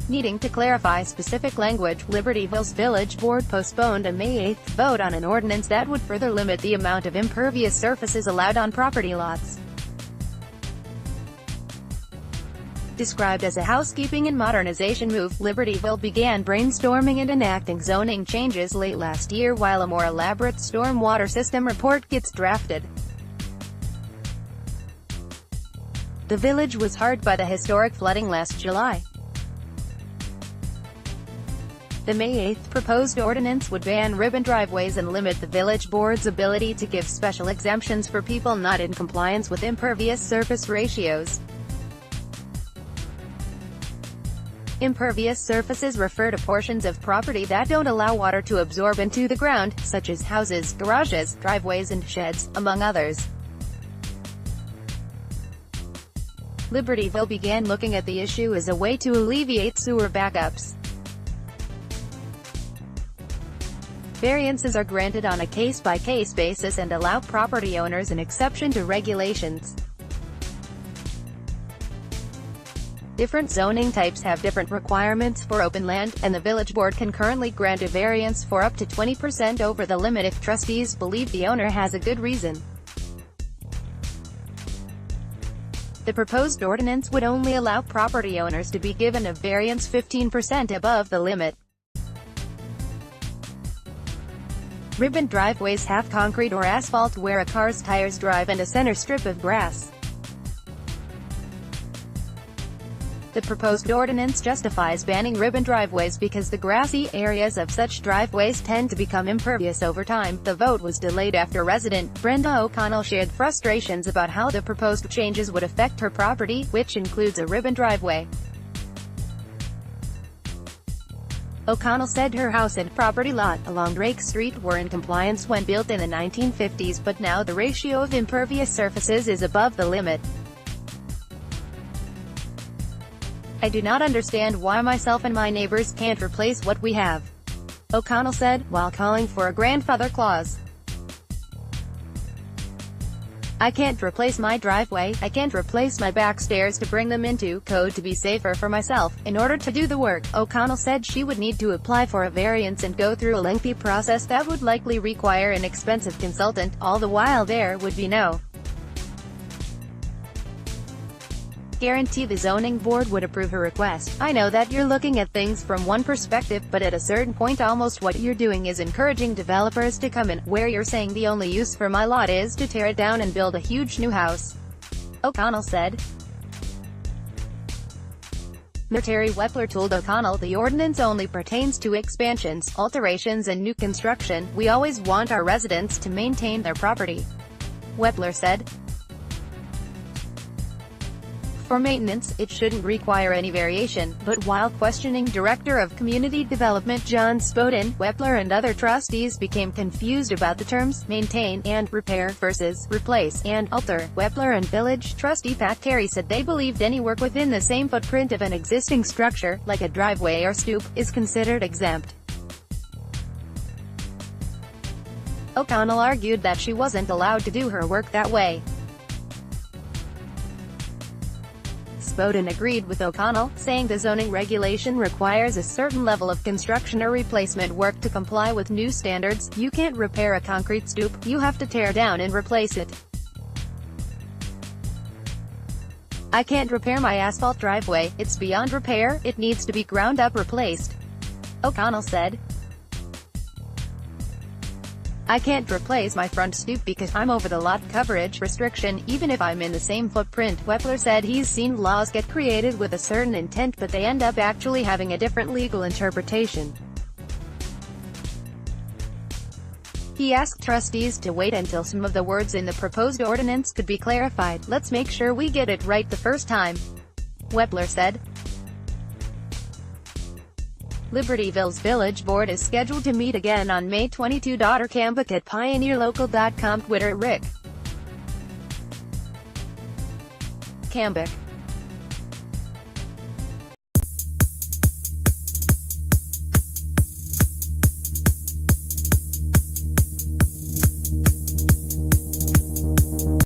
Needing to clarify specific language, Libertyville's village board postponed a May 8 vote on an ordinance that would further limit the amount of impervious surfaces allowed on property lots. Described as a housekeeping and modernization move, Libertyville began brainstorming and enacting zoning changes late last year while a more elaborate stormwater system report gets drafted. The village was hard by the historic flooding last July. The May 8 proposed ordinance would ban ribbon driveways and limit the village board's ability to give special exemptions for people not in compliance with impervious surface ratios. Impervious surfaces refer to portions of property that don't allow water to absorb into the ground, such as houses, garages, driveways and sheds, among others. Libertyville began looking at the issue as a way to alleviate sewer backups. Variances are granted on a case-by-case basis and allow property owners an exception to regulations. Different zoning types have different requirements for open land, and the village board can currently grant a variance for up to 20% over the limit if trustees believe the owner has a good reason. The proposed ordinance would only allow property owners to be given a variance 15% above the limit. Ribbon driveways have concrete or asphalt where a car's tires drive and a center strip of grass. The proposed ordinance justifies banning ribbon driveways because the grassy areas of such driveways tend to become impervious over time. The vote was delayed after resident Brenda O'Connell shared frustrations about how the proposed changes would affect her property, which includes a ribbon driveway. O'Connell said her house and property lot along Drake Street were in compliance when built in the 1950s, but now the ratio of impervious surfaces is above the limit. I do not understand why myself and my neighbors can't replace what we have, O'Connell said, while calling for a grandfather clause. I can't replace my driveway, I can't replace my back stairs to bring them into code to be safer for myself. In order to do the work, O'Connell said she would need to apply for a variance and go through a lengthy process that would likely require an expensive consultant, all the while there would be no guarantee the zoning board would approve her request. I know that you're looking at things from one perspective, but at a certain point almost what you're doing is encouraging developers to come in, where you're saying the only use for my lot is to tear it down and build a huge new house, O'Connell said. Mayor Terry Wepler told O'Connell the ordinance only pertains to expansions, alterations and new construction. We always want our residents to maintain their property, Wepler said. For maintenance, it shouldn't require any variation, but while questioning Director of Community Development John Spoden, Wepler and other trustees became confused about the terms maintain and repair versus replace and alter. Wepler and village trustee Pat Carey said they believed any work within the same footprint of an existing structure, like a driveway or stoop, is considered exempt. O'Connell argued that she wasn't allowed to do her work that way. Spoden agreed with O'Connell, saying the zoning regulation requires a certain level of construction or replacement work to comply with new standards. You can't repair a concrete stoop, you have to tear down and replace it. I can't repair my asphalt driveway, it's beyond repair, it needs to be ground up replaced, O'Connell said. I can't replace my front stoop because I'm over the lot coverage restriction, even if I'm in the same footprint. Wepler said he's seen laws get created with a certain intent but they end up actually having a different legal interpretation. He asked trustees to wait until some of the words in the proposed ordinance could be clarified. Let's make sure we get it right the first time, Wepler said. Libertyville's village board is scheduled to meet again on May 22. Cambic at pioneerlocal.com. Twitter Rick Cambic.